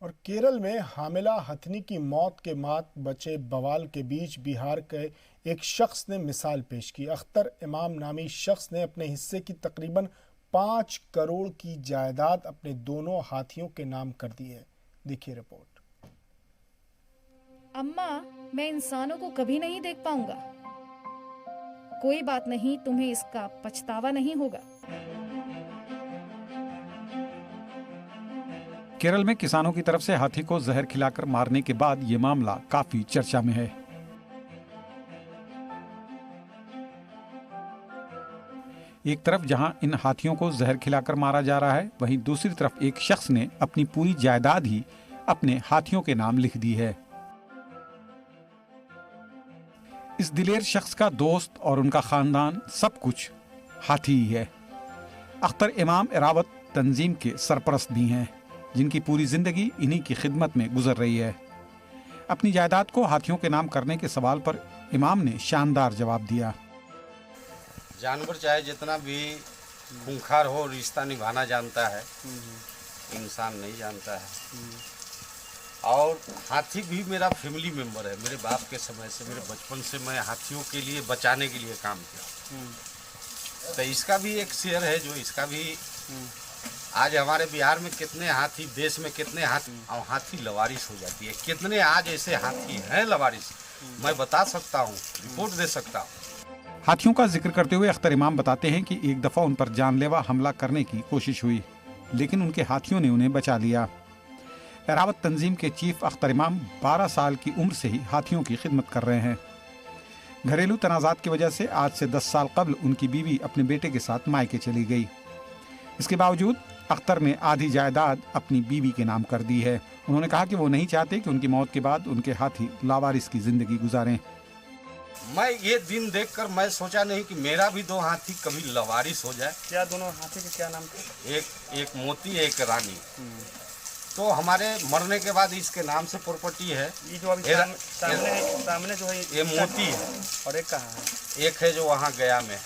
और केरल में हामिला हथनी की मौत के बाद बचे बवाल के बीच बिहार के एक शख्स ने मिसाल पेश की। अख्तर इमाम नामी शख्स ने अपने हिस्से की तकरीबन 5 करोड़ की जायदाद अपने दोनों हाथियों के नाम कर दी है। देखिए रिपोर्ट। अम्मा, मैं इंसानों को कभी नहीं देख पाऊंगा। कोई बात नहीं, तुम्हें इसका पछतावा नहीं होगा। केरल में किसानों की तरफ से हाथी को जहर खिलाकर मारने के बाद ये मामला काफी चर्चा में है। एक तरफ जहां इन हाथियों को जहर खिलाकर मारा जा रहा है, वहीं दूसरी तरफ एक शख्स ने अपनी पूरी जायदाद ही अपने हाथियों के नाम लिख दी है। इस दिलेर शख्स का दोस्त और उनका खानदान सब कुछ हाथी ही है। अख्तर इमाम एरावत तंजीम के सरपरस्त भी हैं, जिनकी पूरी जिंदगी इन्हीं की खिदमत में गुजर रही है। अपनी जायदाद को हाथियों के नाम करने के सवाल पर इमाम ने शानदार जवाब दिया। जानवर चाहे जितना भी खूंखार हो, रिश्ता निभाना जानता है, इंसान नहीं जानता है। और हाथी भी मेरा फैमिली मेंबर है। मेरे बाप के समय से, मेरे बचपन से मैं हाथियों के लिए बचाने के लिए काम किया। तो इसका भी एक शेयर है, जो इसका भी आज हमारे बिहार में कितने हाथी, देश में कितने हाथी और हाथी लवारिस हो जाती है, कितने आज ऐसे हाथी हैं लवारिस, मैं बता सकता हूँ, रिपोर्ट दे सकता हूँ। हाथियों का जिक्र करते हुए अख्तर इमाम बताते हैं कि एक दफा उन पर जानलेवा हमला करने की कोशिश हुई, लेकिन उनके हाथियों ने उन्हें बचा लिया। एरावत तंजीम के चीफ अख्तर इमाम 12 साल की उम्र से ही हाथियों की खिदमत कर रहे हैं। घरेलू तनाज़ात की वजह से आज से 10 साल कबल उनकी बीवी अपने बेटे के साथ मायके चली गई। इसके बावजूद अख्तर ने आधी जायदाद अपनी बीवी के नाम कर दी है। उन्होंने कहा कि वो नहीं चाहते कि उनकी मौत के बाद उनके हाथी लावारिस की जिंदगी गुजारें। मैं ये दिन देखकर मैं सोचा नहीं कि मेरा भी 2 हाथी कभी लवारिस हो जाए। क्या दोनों हाथी के क्या नाम थे? एक मोती, एक रानी। तो हमारे मरने के बाद इसके नाम से प्रॉपर्टी है। ये जो अभी सामने जो है ये मोती है, और एक कहाँ है? एक है जो वहाँ गया में है,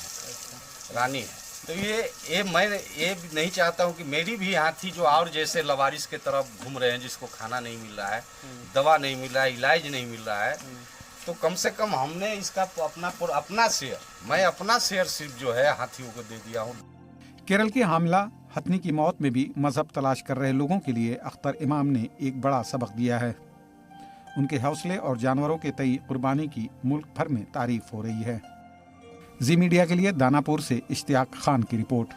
रानी है। तो ये मैं ये नहीं चाहता हूँ कि मेरी भी हाथी जो और जैसे लवारिस के तरफ घूम रहे हैं, जिसको खाना नहीं मिल रहा है, दवा नहीं मिल रहा है, इलाज नहीं मिल रहा है, तो कम से कम हमने इसका अपना शेयर, मैं अपना शेयर सिर्फ जो है हाथियों को दे दिया हूँ। केरल की हामिला हथनी की मौत में भी मजहब तलाश कर रहे लोगों के लिए अख्तर इमाम ने एक बड़ा सबक दिया है। उनके हौसले और जानवरों के तई कुर्बानी की मुल्क भर में तारीफ हो रही है। जी मीडिया के लिए दानापुर से इश्तियाक खान की रिपोर्ट।